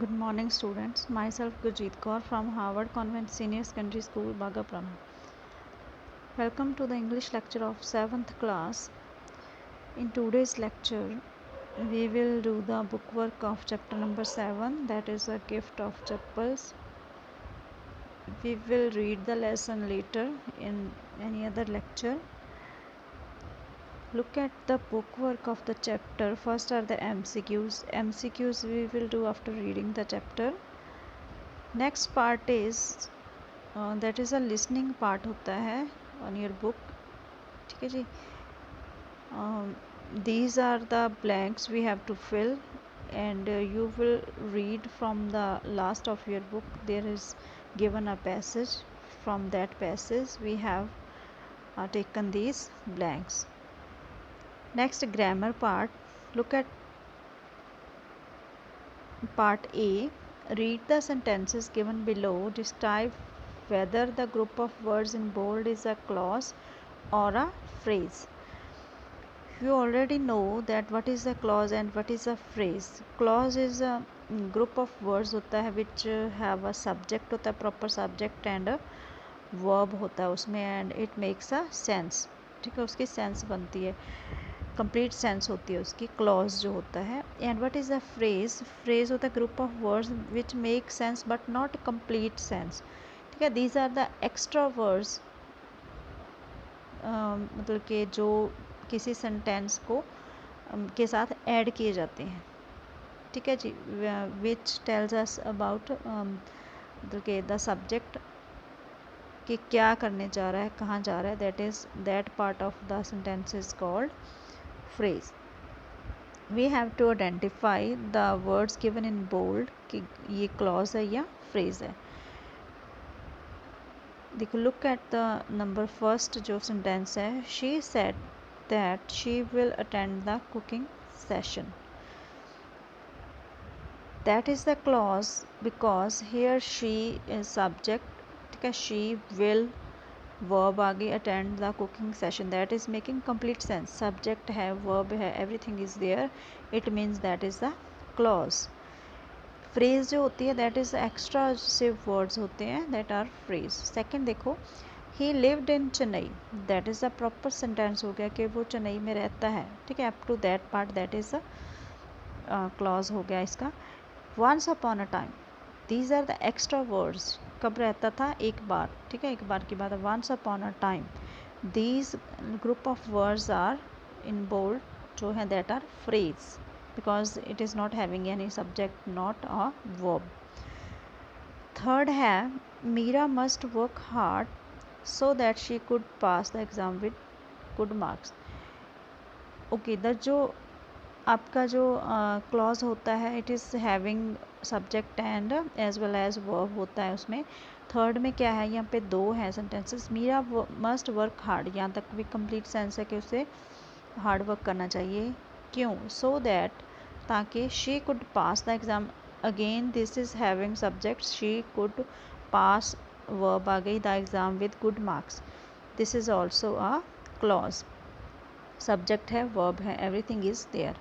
Good morning, students. Myself Gurjeet Kaur from Harvard Convent Senior Secondary School, Bagaprana. Welcome to the English lecture of 7th class. In today's lecture, we will do the bookwork of chapter number 7, that is a gift of chappals. We will read the lesson later in any other lecture. Look at the bookwork of the chapter. First are the MCQs. MCQs we will do after reading the chapter. Next part is that is a listening part होता है on your book. ठीक है जी. These are the blanks we have to fill and you will read from the last of your book. There is given a passage. From that passage we have taken these blanks. Next, grammar part. Look at part A. Read the sentences given below. Describe whether the group of words in bold is a clause or a phrase. You already know that what is a clause and what is a phrase. Clause is a group of words होता है which have a subject होता है, proper subject and a verb होता है उसमें, and it makes a sense. ठीक है, उसकी sense बनती है, complete sense होती है उसकी. clause जो होता है. and what is a phrase? phrase होता है group of words which make sense but not complete sense. ठीक है, these are the extra words मतलब कि जो किसी सेंटेंस को के साथ ऐड किए जाते हैं. ठीक है जी. विच टेल्स अस अबाउट मतलब कि द सब्जेक्ट कि क्या करने जा रहा है, कहाँ जा रहा है. That is that part of the sentence is called phrase. We have to identify the words given in bold कि ये क्लॉज है या फ्रेज है. देखो, look at the number first जो सेंटेंस है. She said that she will attend the cooking session. That is the clause because here she is subject. ठीक है, she will verb आगे attend the cooking session. That is making complete sense. Subject है, verb है, everything is there. It means that is the clause. phrase जो होती है that is extra से words होते हैं that are phrase. Second देखो, he lived in Chennai. That is the proper sentence हो गया कि वो चेन्नई में रहता है. ठीक है, up to that part that is a clause हो गया इसका. once upon a time. These are the extra words. कब रहता था? एक बार. ठीक है, एक बार की बात है. once upon a time. These group of words are in bold जो है that are phrase because it is not having any subject, not a verb. Third है Meera must work hard so that she could pass the exam with good marks. Okay, the जो आपका जो clause होता है it is having subject and as well as verb होता है उसमें. Third में क्या है, यहाँ पे दो हैं sentences. Meera must work hard, यहाँ तक भी कंप्लीट सेंस है कि उसे हार्ड वर्क करना चाहिए. क्यों? सो दैट, ताकि she could pass the exam. Again this is having subject. She could pass, verb आ गई, the exam with good marks. This is also a clause. Subject है, वर्ब है, everything is there.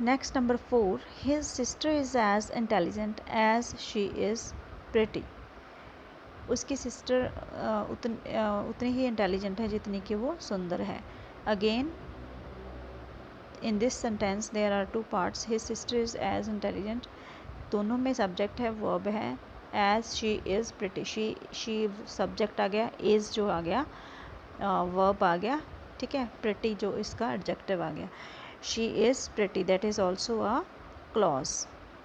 Next, number 4. His sister is as intelligent as she is pretty. उसकी sister उतनी ही intelligent है जितनी कि वो सुंदर है. Again in this sentence there are two parts. His sister is as intelligent, दोनों में सब्जेक्ट है, वर्ब है. As she is pretty, she subject आ गया, इज़ जो आ गया वर्ब आ गया. ठीक है, प्रिटी जो इसका एडजेक्टिव आ गया. she is pretty, that is also a clause.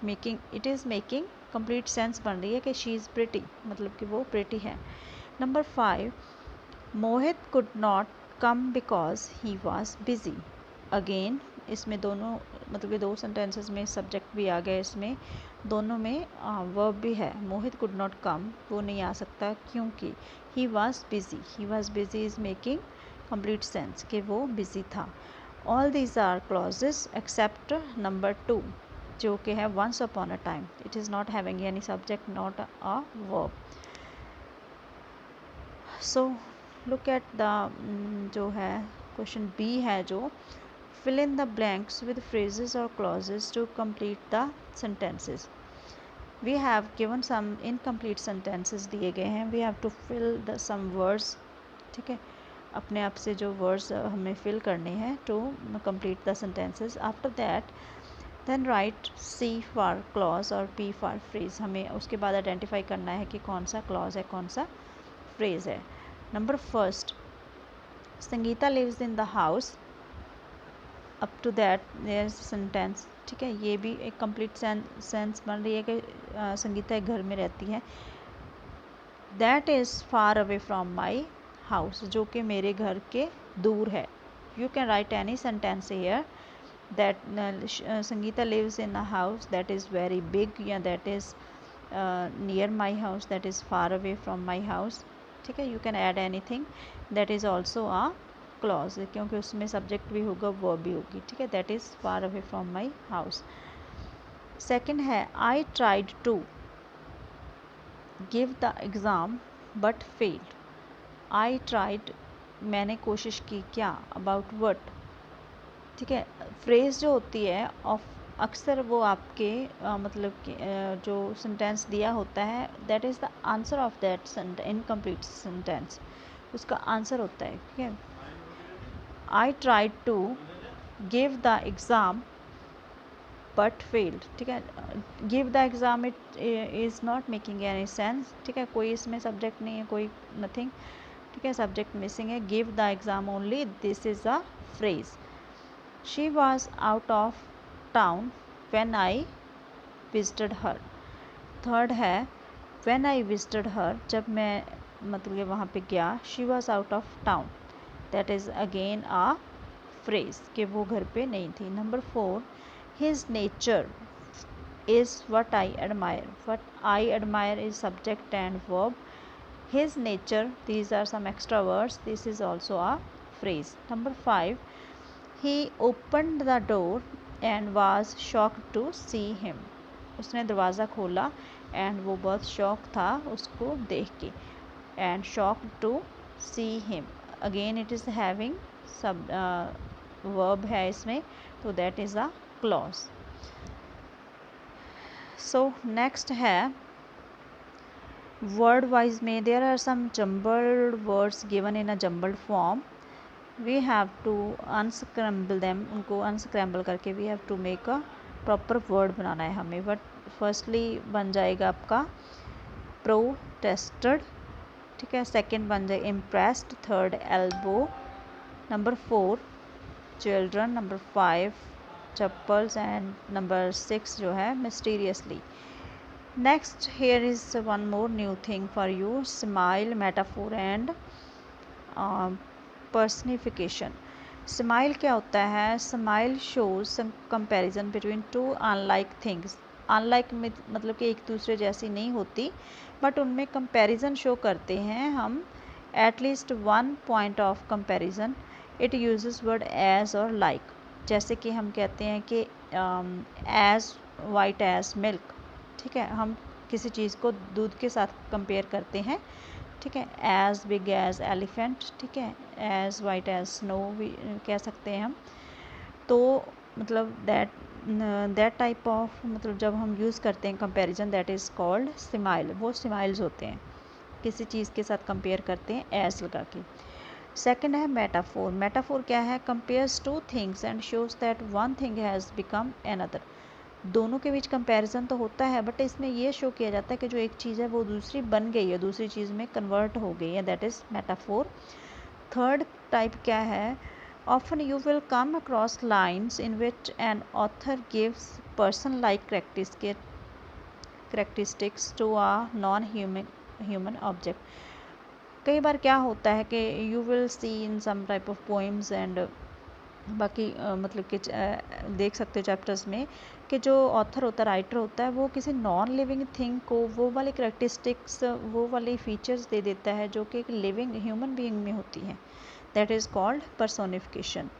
making it is making complete sense बन रही है कि she is pretty, मतलब कि वो pretty है. Number 5. Mohit could not come because he was busy. again इसमें दोनों मतलब कि दो sentences में subject भी आ गया, इसमें दोनों में verb भी है. मोहित could not come, वो नहीं आ सकता क्योंकि he was busy. he was busy is making complete sense कि वो busy था. All these are clauses except number 2 जो कि है once upon a time. It is not having any subject, not a verb. So look at the जो है question B है जो fill in the blanks with phrases or clauses to complete the sentences. We have given some incomplete sentences दिए गए हैं, we have to fill the some words, ठीक है, अपने आप से जो वर्ड्स हमें फिल करने हैं to complete the sentences. After that then write C for clause और पी फॉर फ्रेज, हमें उसके बाद आइडेंटिफाई करना है कि कौन सा क्लॉज है कौन सा फ्रेज है। Number first, Sangeeta lives in the house, up to that their sentence, ठीक है, ये भी एक कंप्लीट सेंस बन रही है कि संगीता एक घर में रहती है। That is far away from my house, जो कि मेरे घर के दूर है। You can write any sentence here that Sangeeta lives in a house that is very big, या that is near my house, that is far away from my house, ठीक है। You can add anything, that is also a clause, क्योंकि उसमें subject भी होगा verb भी होगी, ठीक है। That is far away from my house. Second है I tried to give the exam but failed. I tried, मैंने कोशिश की, क्या, अबाउट वट, ठीक है। फ्रेज जो होती है ऑफ अक्सर वो आपके मतलब कि जो सेंटेंस दिया होता है that is the answer of that incomplete sentence, उसका आंसर होता है, ठीक है। I tried to give the exam but failed, ठीक है। Give the exam it is not making any sense, ठीक है, कोई इसमें सब्जेक्ट नहीं है, कोई नथिंग, ठीक है, सब्जेक्ट मिसिंग है। Give the exam only, this is a phrase. She was out of town when I visited her. Third है when I visited her, जब मैं मतलब वहाँ पे गया, she was out of town, that is again a phrase कि वो घर पे नहीं थी। Number 4, his nature is what I admire. What I admire is subject and verb. His nature, these are some extra words, this is also a phrase. Number 5, he opened the door and was shocked to see him. उसने दरवाज़ा खोला and वो बहुत shock था उसको देख के, and shocked to see him, again it is having सब verb है इसमें, तो that is a clause. So next है word wise में there are some jumbled words given in a jumbled form. We have to unscramble them, उनको unscramble करके we have to make a proper word बनाना है हमें। But firstly बन जाएगा आपका protested, ठीक है। सेकंड बन जाए impressed, third elbow, number 4 children, number 5 chappals and number 6 जो है mysteriously. Next here is one more new thing for you, smile, metaphor and personification. Smile क्या होता है? Smile shows comparison between two unlike things. Unlike मतलब कि एक दूसरे जैसी नहीं होती, बट उनमें कंपैरिजन शो करते हैं हम, at least one point of comparison. It uses word as और लाइक, जैसे कि हम कहते हैं कि एज वाइट एज मिल्क, ठीक है, हम किसी चीज़ को दूध के साथ कंपेयर करते हैं, ठीक है। एज बिग एज एलिफेंट, ठीक है, एज वाइट एज स्नो भी कह सकते हैं हम। तो मतलब दैट टाइप ऑफ, मतलब जब हम यूज़ करते हैं comparison, that is called smile. वो स्माइल्स होते हैं, किसी चीज़ के साथ कंपेयर करते हैं एज लगा के। सेकेंड है मेटाफोर। मेटाफोर क्या है? Compares two things and shows that one thing has become another. दोनों के बीच कंपैरिजन तो होता है, बट इसमें ये शो किया जाता है कि जो एक चीज़ है वो दूसरी बन गई है, दूसरी चीज़ में कन्वर्ट हो गई है, that is metaphor. Third type क्या है? Often you will come across lines in which an author gives person like characteristics to a non human object. कई बार क्या होता है कि you will see in some type of poems and बाकी मतलब कि देख सकते हो चैप्टर्स में कि जो ऑथर होता है, राइटर होता है, वो किसी नॉन लिविंग थिंग को वो वाली करेक्टरिस्टिक्स, वो वाली फीचर्स दे देता है जो कि एक लिविंग ह्यूमन बीइंग में होती हैं, दैट इज़ कॉल्ड पर्सोनिफिकेशन,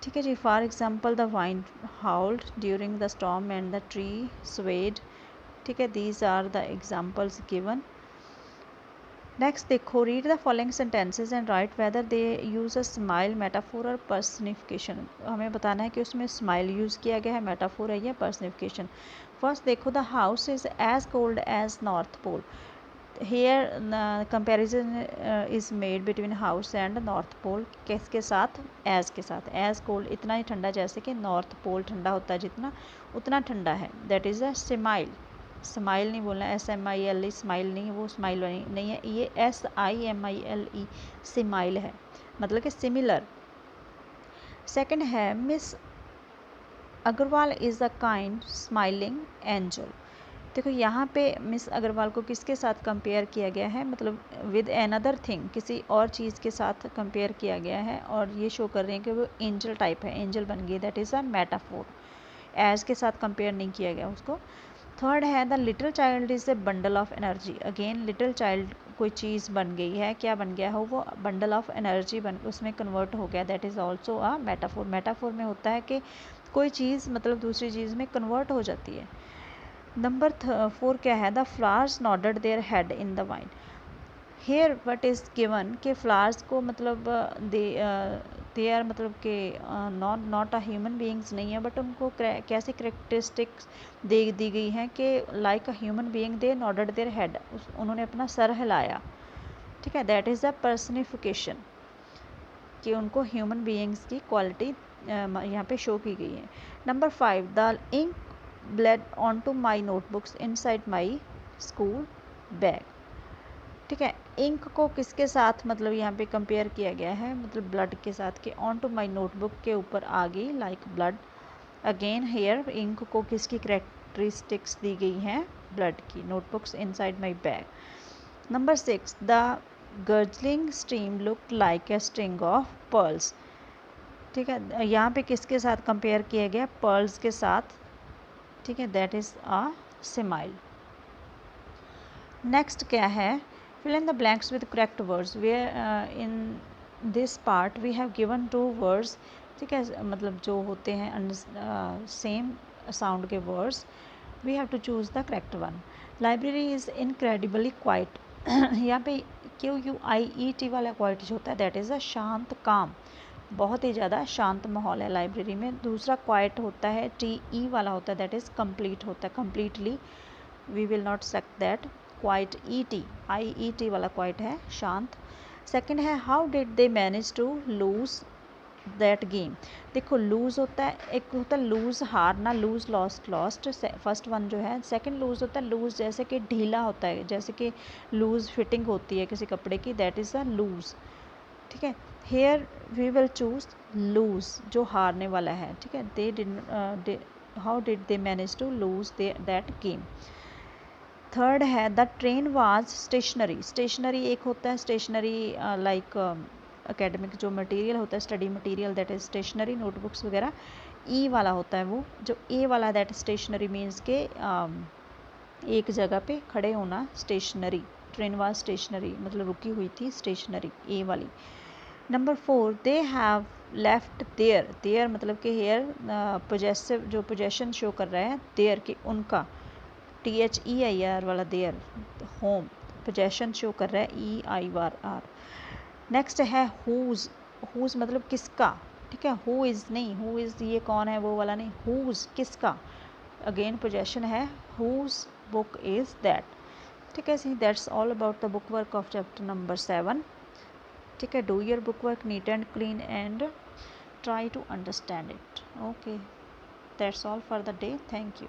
ठीक है जी। For example the wind howled during the storm and the tree swayed, ठीक है, these are the examples given. Next देखो, read the following sentences and write whether they use a smile, metaphor और personification. हमें बताना है कि उसमें smile use किया गया है, मेटाफोर है या पर्सनिफिकेशन। फर्स्ट देखो, the house is as cold as north pole. Here comparison is made between house and north pole, किसके साथ, एज के साथ। एज कोल्ड इतना ही ठंडा जैसे कि नॉर्थ पोल ठंडा होता है जितना, उतना ठंडा है, that is a smile. Smile नहीं बोलना, SMILE स्माइल नहीं, वो स्माइल नहीं है, ये SIMILE स्माइल है, मतलब कि सिमिलर। सेकंड है, Miss Agarwal is a kind smiling angel. देखो यहाँ पे मिस अग्रवाल को किसके साथ कंपेयर किया गया है, मतलब विद अनदर थिंग, किसी और चीज़ के साथ कंपेयर किया गया है, और ये शो कर रहे हैं कि वो एंजल टाइप है, एंजल बन गई, that is a metaphor. As के साथ कंपेयर नहीं किया गया उसको। थर्ड है, the little child is a bundle of energy. Again little child कोई चीज़ बन गई है, क्या बन गया हो, वो बंडल ऑफ एनर्जी बन उसमें कन्वर्ट हो गया, that is also a metaphor. Metaphor में होता है कि कोई चीज़ मतलब दूसरी चीज़ में कन्वर्ट हो जाती है। नंबर 4 क्या है, the flowers nodded their head in the wine. Here what is given के फ्लावर्स को मतलब दे आर मतलब कि नॉट अ ह्यूमन बीइंग्स नहीं है, बट उनको कैसी करेक्टरिस्टिक्स दे दी गई हैं कि like a human being they nodded their head, उन्होंने अपना सर हिलाया, ठीक है, दैट इज़ अ पर्सनिफिकेशन, कि उनको ह्यूमन बीइंग्स की क्वालिटी यहाँ पे शो की गई है। Number 5, the ink bled on to my notebooks inside my school bag. ठीक है, इंक को किसके साथ मतलब यहाँ पे कंपेयर किया गया है, मतलब ब्लड के साथ, कि ऑन टू माई नोटबुक के ऊपर आ गई like blood. Again here ink को किसकी करेक्टरिस्टिक्स दी गई हैं, ब्लड की। Notebooks inside my bag. Number 6, the gurgling stream look like a string of pearls. ठीक है, यहाँ पे किसके साथ कंपेयर किया गया, पर्ल्स के साथ, ठीक है, that is a smile. Next क्या है, fill in the blanks with correct words where in this part we have given 2 words, ठीक है, मतलब जो होते हैं सेम साउंड के words, we have to choose the correct one. Library is incredibly quiet यहाँ पे QUIET वाला क्वालिटी होता है, दैट इज़ अ शांत काम, बहुत ही ज़्यादा शांत माहौल है लाइब्रेरी में। दूसरा क्वाइट होता है, TE वाला होता है, दैट इज़ कंप्लीट होता है, completely, we will not sect that. Quite IET वाला क्वाइट है, शांत। सेकंड है, how did they manage to lose that game. देखो लूज़ होता है, एक होता है लूज़ हारना, लूज़ लॉस्ट, फर्स्ट वन जो है। सेकंड लूज़ होता है लूज़ जैसे कि ढीला होता है, जैसे कि लूज़ फिटिंग होती है किसी कपड़े की, दैट इज़ अ लूज़, ठीक है। Here we will choose lose, जो हारने वाला है, ठीक है। They did, how did they manage to lose that game. Third है, the train was stationary. Stationary एक होता है, स्टेशनरी लाइक एकेडमिक जो मटेरियल होता है, study material, that is stationery, notebooks वगैरह। ई वाला होता है वो, जो ए वाला, दैट स्टेशनरी मीन्स के एक जगह पे खड़े होना, स्टेशनरी। ट्रेन वाज स्टेशनरी मतलब रुकी हुई थी, स्टेशनरी, ए वाली। Number 4, they have left there. There मतलब कि हेयर पोजेसिव, जो पोजेशन शो कर रहा है, देयर की, उनका, THEIR वाला देयर, होम, पोजेशन शो कर रहा है, EIR। नेक्स्ट है हुज। हुज मतलब किसका, ठीक है, हु इज़ नहीं, हु इज़ ये कौन है वो वाला नहीं, हुज किसका, अगेन पोजेशन है, हुज बुक इज़ दैट। ठीक है, see that's all about the book work of chapter number 7। ठीक है, do your book work neat and clean and try to understand it. Okay, that's all for the day. Thank you.